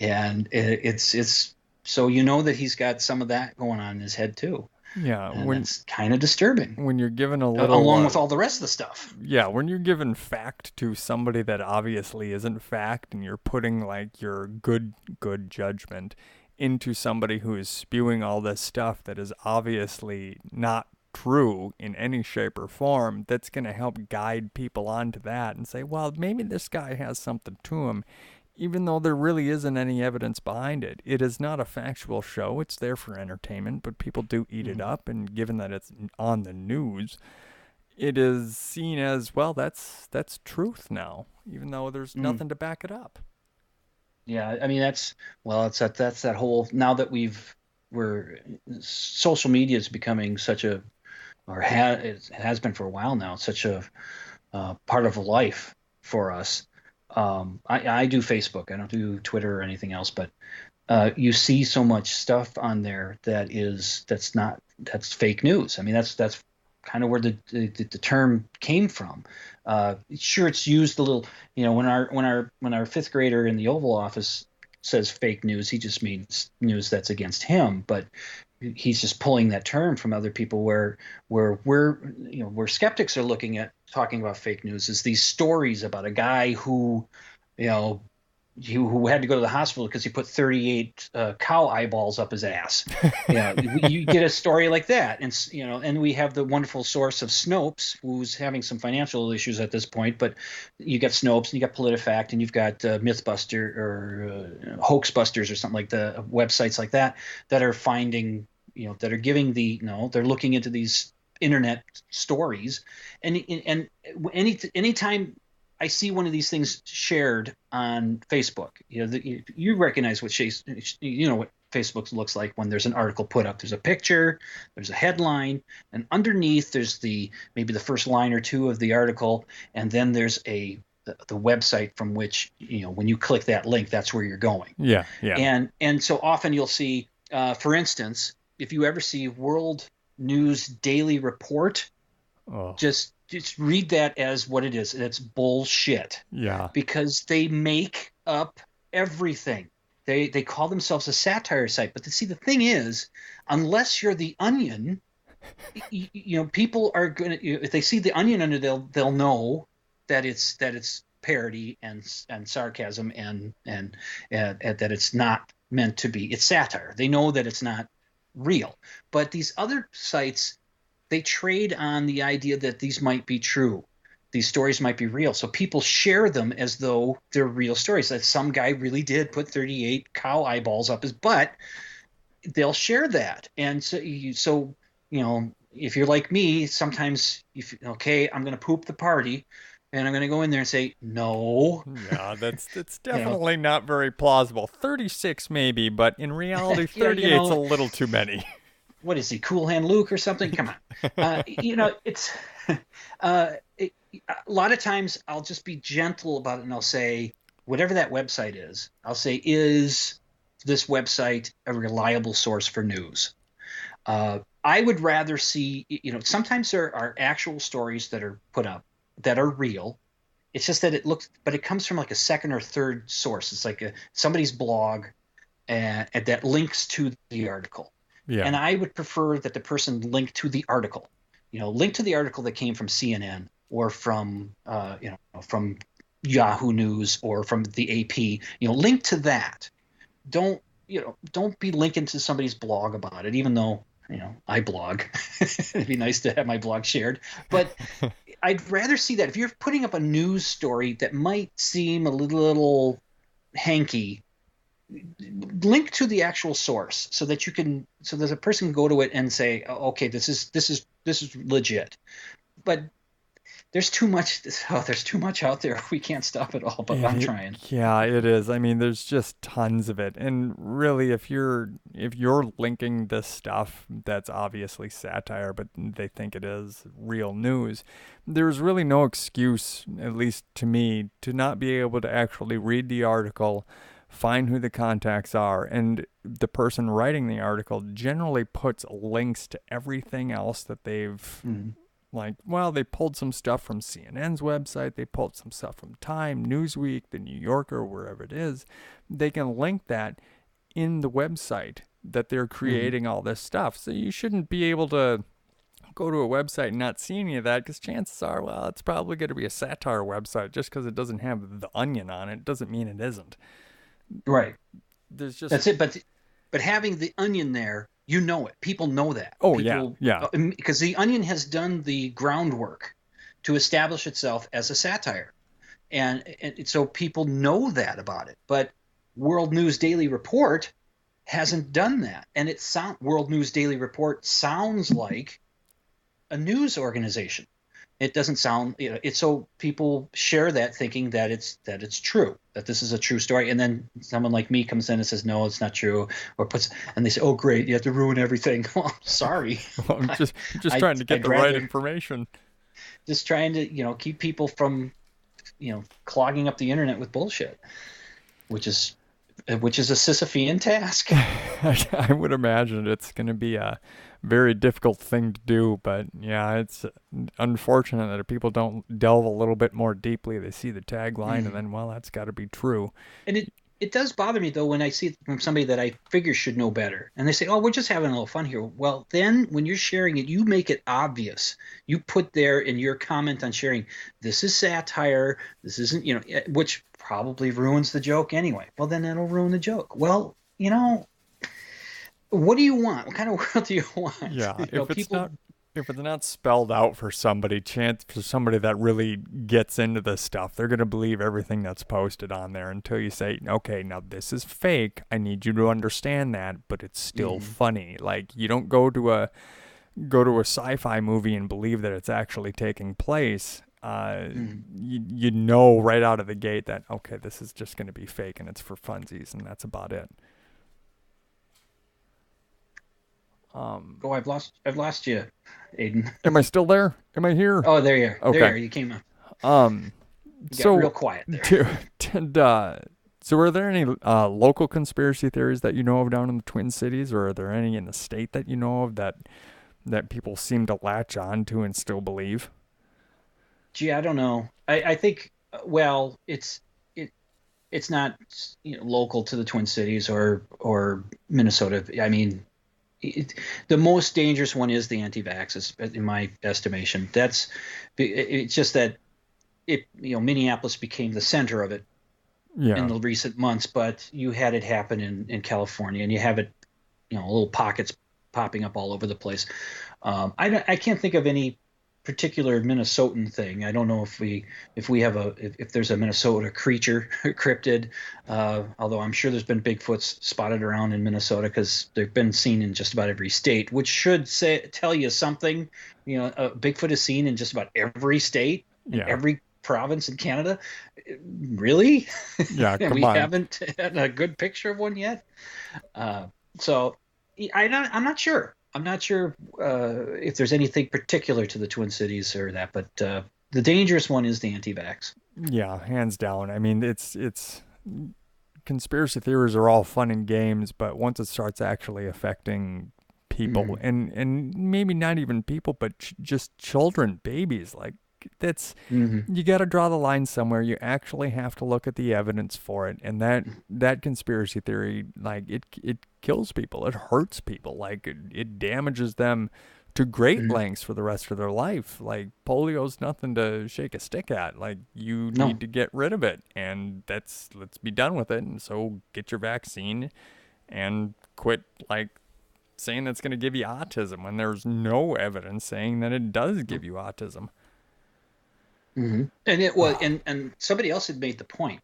S2: and it's so that he's got some of that going on in his head too.
S1: Yeah,
S2: and it's kind of disturbing
S1: when you're given a little,
S2: along with all the rest of the stuff.
S1: Yeah, when you're given fact to somebody that obviously isn't fact, and you're putting like your good judgment into somebody who is spewing all this stuff that is obviously not true in any shape or form, that's going to help guide people onto that and say, well, maybe this guy has something to him, even though there really isn't any evidence behind it. It is not a factual show. It's there for entertainment, but people do eat it up, and given that it's on the news, it is seen as, well, that's truth now, even though there's nothing to back it up.
S2: Yeah, I mean that's that whole, now that social media is becoming such a, or it has been for a while now, such a part of life for us. I do Facebook. I don't do Twitter or anything else, but you see so much stuff on there that's fake news. I mean that's kind of where the term came from. Sure, it's used a little. When our fifth grader in the Oval Office says fake news, he just means news that's against him. But he's just pulling that term from other people. Where skeptics are looking at talking about fake news is these stories about a guy who had to go to the hospital because he put 38 cow eyeballs up his ass. You get a story like that, and we have the wonderful source of Snopes, who's having some financial issues at this point. But you got Snopes, and you got PolitiFact, and you've got MythBuster or Hoaxbusters or something like the websites like that are finding, that are giving they're looking into these internet stories, and anytime I see one of these things shared on Facebook, you recognize what what Facebook looks like when there's an article put up. There's a picture, there's a headline, and underneath there's maybe the first line or two of the article, and then there's the website from which, when you click that link, that's where you're going.
S1: Yeah.
S2: And so often you'll see, for instance, if you ever see World News Daily Report, just read that as what it is. It's bullshit.
S1: Yeah.
S2: Because they make up everything. They call themselves a satire site. But see, the thing is, unless you're the Onion, people are going to, if they see the Onion under, they'll know that it's parody and sarcasm and that it's not meant to be. It's satire. They know that it's not real. But these other sites, they trade on the idea that these might be true. These stories might be real. So people share them as though they're real stories. That some guy really did put 38 cow eyeballs up his butt. They'll share that. And so if you're like me, sometimes, I'm going to poop the party, and I'm going to go in there and say, no.
S1: Yeah, that's definitely not very plausible. 36 maybe, but in reality, 38's a little too many.
S2: What is he, Cool Hand Luke or something? Come on. It's a lot of times I'll just be gentle about it, and I'll say, whatever that website is, I'll say, is this website a reliable source for news? I would rather see, sometimes there are actual stories that are put up that are real. It's just that it comes from like a second or third source. It's like somebody's blog, and that links to the article.
S1: Yeah.
S2: And I would prefer that the person link to the article, link to the article that came from CNN or from, from Yahoo News or from the AP, link to that. Don't be linking to somebody's blog about it, even though, I blog. It'd be nice to have my blog shared, but I'd rather see that if you're putting up a news story that might seem a little hanky, link to the actual source so that a person can go to it and say, oh, okay, this is legit. But there's too much out there. We can't stop it all, but I'm trying.
S1: Yeah, it is. I mean, there's just tons of it. And really, if you're linking this stuff that's obviously satire, but they think it is real news, there's really no excuse, at least to me, to not be able to actually read the article, find who the contacts are, and the person writing the article generally puts links to everything else that they've they pulled some stuff from CNN's website, they pulled some stuff from Time, Newsweek, The New Yorker, wherever it is. They can link that in the website that they're creating all this stuff. So you shouldn't be able to go to a website and not see any of that, because chances are, well, it's probably going to be a satire website. Just because it doesn't have the Onion on it doesn't mean it isn't.
S2: Right.
S1: That's
S2: it. But having the Onion there, it. People know that.
S1: Oh,
S2: yeah. Because the Onion has done the groundwork to establish itself as a satire. And so people know that about it. But World News Daily Report hasn't done that. And World News Daily Report sounds like a news organization. It doesn't sound, it's so people share that thinking that it's true, that this is a true story. And then someone like me comes in and says, no, it's not true, and they say, oh, great, you have to ruin everything. Well, sorry.
S1: Well, I'm just trying to get the right information.
S2: Just trying to, keep people from, clogging up the internet with bullshit, which is a Sisyphean task.
S1: I would imagine it's going to be a very difficult thing to do, but yeah, it's unfortunate that if people don't delve a little bit more deeply, they see the tagline and then, well, that's got to be true.
S2: And it does bother me, though, when I see it from somebody that I figure should know better, and they say, oh, we're just having a little fun here. Well, then when you're sharing it, you make it obvious. You put there in your comment on sharing, this is satire, this isn't, which probably ruins the joke anyway. Well, then that'll ruin the joke. Well, what do you want? What kind of world do you want?
S1: Yeah, if it's not spelled out for somebody, for somebody that really gets into this stuff, they're going to believe everything that's posted on there until you say, okay, now this is fake. I need you to understand that, but it's still funny. Like, you don't go to a sci-fi movie and believe that it's actually taking place. You know right out of the gate that, okay, this is just going to be fake and it's for funsies, and that's about it.
S2: I've lost you, Aiden.
S1: Am I still there? Am I here?
S2: Oh, there you are.
S1: Okay.
S2: There you came up. You got real quiet there.
S1: So are there any local conspiracy theories that you know of down in the Twin Cities, or are there any in the state that you know of that people seem to latch on to and still believe?
S2: Gee, I don't know. I think, well, it's not local to the Twin Cities or Minnesota. I mean, the most dangerous one is the anti-vaxxers, in my estimation. It's just that Minneapolis became the center of it in the recent months, but you had it happen in California, and you have it, little pockets popping up all over the place. I can't think of any particular Minnesotan thing. I don't know if there's a Minnesota creature, cryptid, although I'm sure there's been Bigfoots spotted around in Minnesota, because they've been seen in just about every state, which should tell you something. Bigfoot is seen in just about every state, in every province in Canada. Really?
S1: Yeah,
S2: we haven't had a good picture of one yet. So I'm not sure. I'm not sure if there's anything particular to the Twin Cities or that, but the dangerous one is the anti-vax.
S1: Yeah, hands down. I mean, it's conspiracy theories are all fun and games, but once it starts actually affecting people, and maybe not even people, but just children, babies, like, that's,
S2: Hmm.
S1: you got to draw the line somewhere. You actually have to look at the evidence for it. And that conspiracy theory, like it kills people. It hurts people. Like it damages them to great
S2: Hmm.
S1: lengths for the rest of their life. Like polio's nothing to shake a stick at. Like you need
S2: No.
S1: to get rid of it, and let's be done with it. And so get your vaccine and quit like saying that's going to give you autism when there's no evidence saying that it does give you autism.
S2: Hmm. And it was, and somebody else had made the point.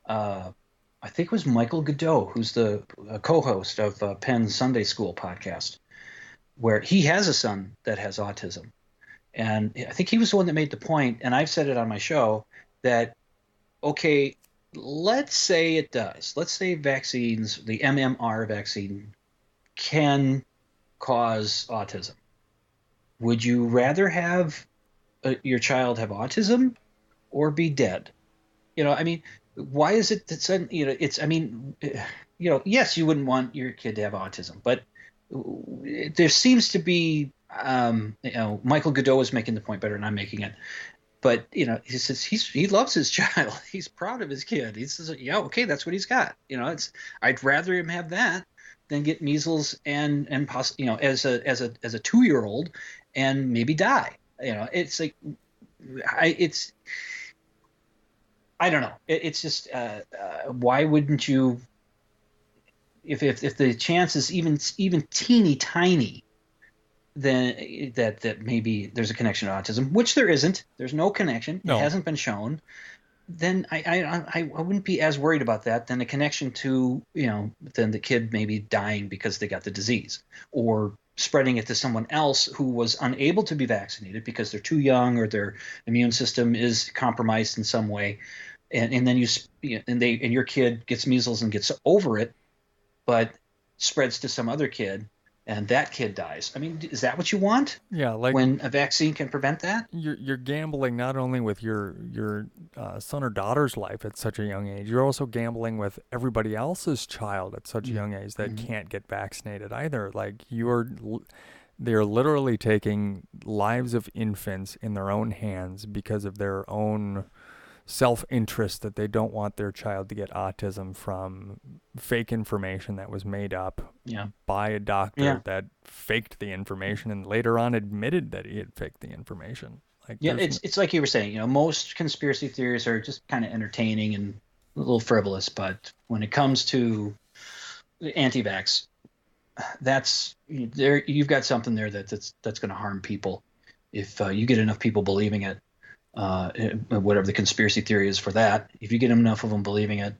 S2: Uh, I think it was Michael Godot, who's the co-host of Penn's Sunday School podcast, where he has a son that has autism. And I think he was the one that made the point, and I've said it on my show, that, okay, let's say it does. Let's say vaccines, the MMR vaccine, can cause autism. Would you rather have your child have autism or be dead? I mean, why is it that, it's, I mean, yes, you wouldn't want your kid to have autism, but there seems to be, Michael Godot was making the point better than I'm making it. But he says he loves his child. He's proud of his kid. He says, yeah, okay, that's what he's got. I'd rather him have that than get measles and as a 2-year-old and maybe die. It's like I don't know. It's just why wouldn't you, if the chance is even teeny tiny, then that maybe there's a connection to autism, which there isn't. There's no connection. It
S1: No.
S2: hasn't been shown. Then I wouldn't be as worried about that than a connection to, than the kid maybe dying because they got the disease, or spreading it to someone else who was unable to be vaccinated because they're too young or their immune system is compromised in some way, and then and your kid gets measles and gets over it, but spreads to some other kid, and that kid dies. I mean, is that what you want?
S1: Yeah, like
S2: When a vaccine can prevent that?
S1: you're gambling not only with your son or daughter's life at such a young age, you're also gambling with everybody else's child at such a young age that
S2: Mm-hmm.
S1: can't get vaccinated either. Like they're literally taking lives of infants in their own hands because of their own self-interest, that they don't want their child to get autism from fake information that was made up
S2: Yeah.
S1: by a doctor
S2: Yeah.
S1: that faked the information and later on admitted that he had faked the information. Like
S2: Yeah, it's like you were saying, most conspiracy theories are just kind of entertaining and a little frivolous, but when it comes to anti-vax, that's there. You've got something there that's going to harm people if you get enough people believing it. Whatever the conspiracy theory is for that, if you get enough of them believing it,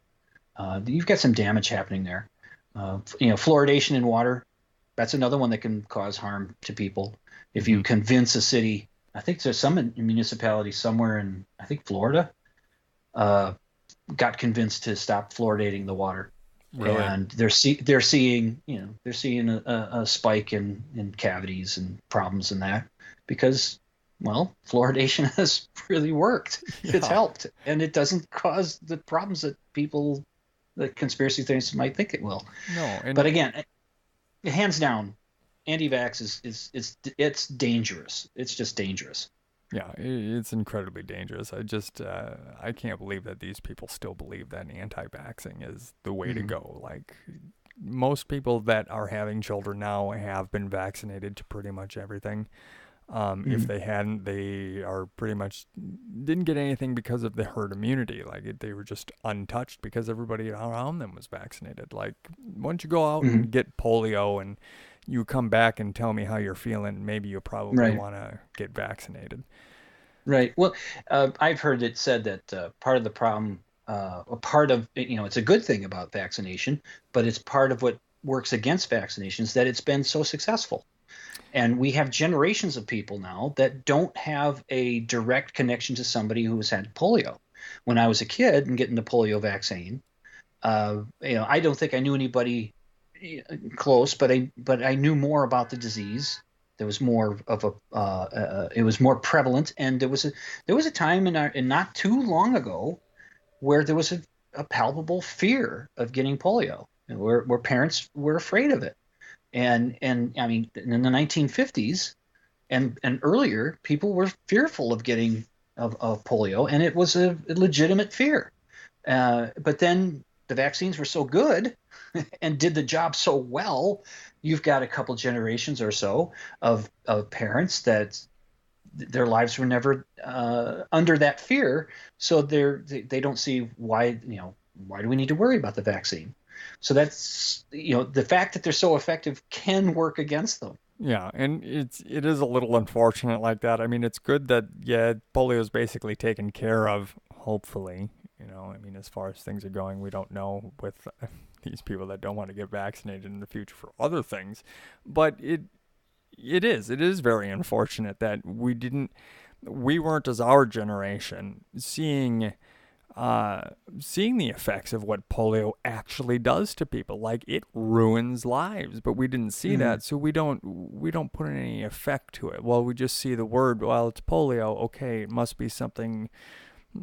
S2: you've got some damage happening there. Fluoridation in water, that's another one that can cause harm to people. If you convince a city, I think there's some municipality somewhere in, I think Florida, got convinced to stop fluoridating the water.
S1: really,
S2: And they're seeing a spike in cavities and problems in that because, well, fluoridation has really worked. It's
S1: yeah,
S2: helped, and it doesn't cause the problems that conspiracy theorists might think it will.
S1: no,
S2: But
S1: and
S2: again, hands down, anti-vax it's dangerous. It's just dangerous.
S1: yeah, it's incredibly dangerous. I can't believe that these people still believe that anti-vaxxing is the way to
S2: Mhm.
S1: go. Like most people that are having children now have been vaccinated to pretty much everything. If
S2: Mhm.
S1: they hadn't, they are pretty much didn't get anything because of the herd immunity. They were just untouched because everybody around them was vaccinated. Like once you go out
S2: Mhm.
S1: and get polio and you come back and tell me how you're feeling, maybe you probably
S2: Right.
S1: want to get vaccinated.
S2: Right. Well, I've heard it said that part of the problem, a part of it's a good thing about vaccination, but it's part of what works against vaccinations that it's been so successful. And we have generations of people now that don't have a direct connection to somebody who has had polio. When I was a kid and getting the polio vaccine, I don't think I knew anybody close, but I knew more about the disease. There was more of it was more prevalent, and there was a time in not too long ago where there was a palpable fear of getting polio, where parents were afraid of it. And I mean, in the 1950s and earlier, people were fearful of getting of polio, and it was a legitimate fear. But then the vaccines were so good and did the job so well, you've got a couple generations or so of parents that their lives were never under that fear, so they don't see why, why do we need to worry about the vaccine? So that's, the fact that they're so effective can work against them.
S1: Yeah, and it is a little unfortunate like that. I mean, it's good that polio is basically taken care of. Hopefully, I mean, as far as things are going, we don't know with these people that don't want to get vaccinated in the future for other things, but it is very unfortunate that we weren't, as our generation, seeing the effects of what polio actually does to people. Like, it ruins lives, but we didn't see that, so we don't put any effect to it. Well, we just see the word, well, it's polio, okay, it must be something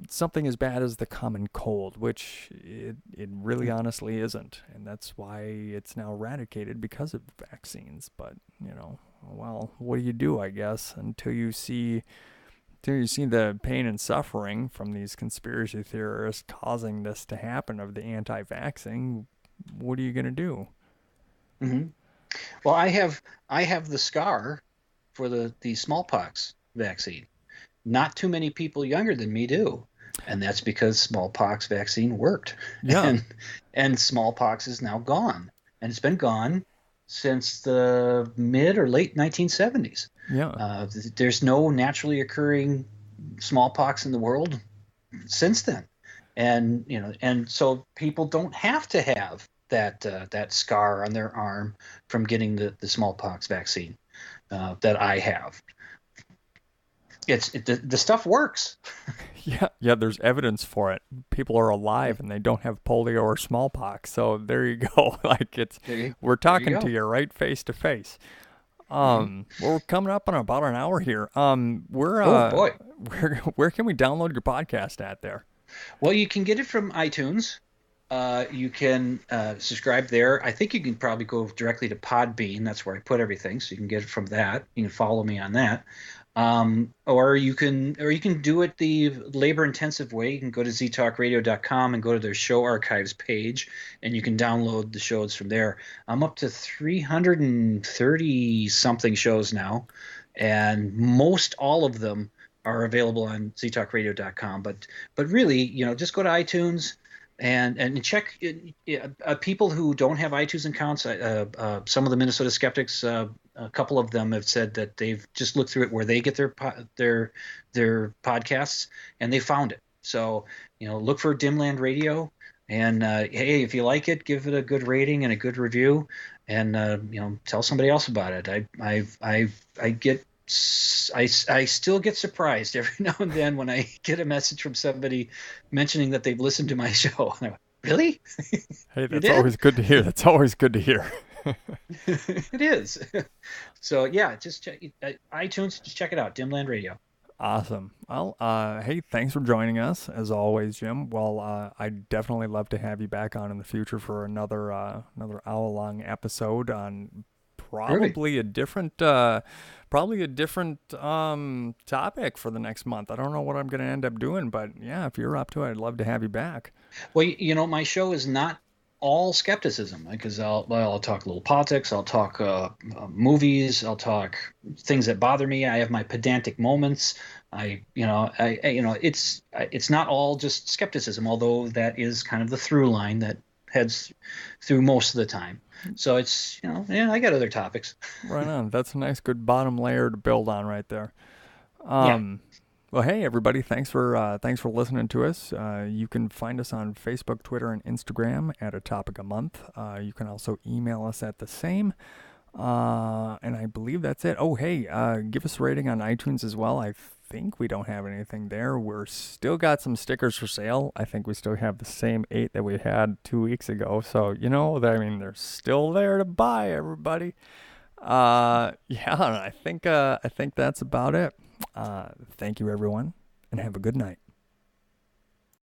S1: as bad as the common cold, which it really honestly isn't. And that's why it's now eradicated, because of vaccines. But, well, what do you do, I guess, until you see the pain and suffering from these conspiracy theorists causing this to happen, of the anti-vaxxing? What are you going to do?
S2: Mm-hmm. Well, I have the scar for the smallpox vaccine. Not too many people younger than me do, and that's because smallpox vaccine worked.
S1: Yeah.
S2: And smallpox is now gone, and it's been gone since the mid or late 1970s.
S1: Yeah.
S2: There's no naturally occurring smallpox in the world since then, and so people don't have to have that scar on their arm from getting the smallpox vaccine that I have. The stuff works.
S1: Yeah, there's evidence for it. People are alive and they don't have polio or smallpox. So there you go. Like, we're talking to you right face to face. We're coming up on about an hour here.
S2: Oh boy.
S1: Where can we download your podcast at there?
S2: Well, you can get it from iTunes. You can subscribe there. I think you can probably go directly to Podbean. That's where I put everything, so you can get it from that. You can follow me on that. Or you can do it the labor-intensive way. You can go to ztalkradio.com and go to their show archives page, and you can download the shows from there. I'm up to 330 something shows now, and most all of them are available on ztalkradio.com. But really, just go to iTunes and check. People who don't have iTunes accounts, some of the Minnesota skeptics, a couple of them have said that they've just looked through it where they get their podcasts, and they found it. So, look for Dimland Radio, and hey, if you like it, give it a good rating and a good review, and tell somebody else about it. I still get surprised every now and then when I get a message from somebody mentioning that they've listened to my show. And I go, really?
S1: Hey, that's always good to hear. That's always good to hear.
S2: It is. So yeah, just check iTunes. Just check it out, Dimland Radio.
S1: Awesome. Well, hey, thanks for joining us as always, Jim. Well, I'd definitely love to have you back on in the future for another hour-long episode on probably a different topic for the next month. I don't know what I'm going to end up doing, but yeah, if you're up to it, I'd love to have you back.
S2: Well, my show is not all skepticism, because I'll talk a little politics, I'll talk movies, I'll talk things that bother me. I have my pedantic moments. It's not all just skepticism, although that is kind of the through line that heads through most of the time. So it's, I got other topics.
S1: Right on. That's a nice, good bottom layer to build on right there.
S2: Yeah.
S1: Well, hey everybody, thanks for listening to us. You can find us on Facebook, Twitter, and Instagram at A Topic a Month. You can also email us at the same. And I believe that's it. Oh, hey, give us a rating on iTunes as well. I think we don't have anything there. We're still got some stickers for sale. I think we still have the same 8 that we had 2 weeks ago. So, they're still there to buy, everybody. Yeah, I think that's about it. Thank you, everyone, and have a good night.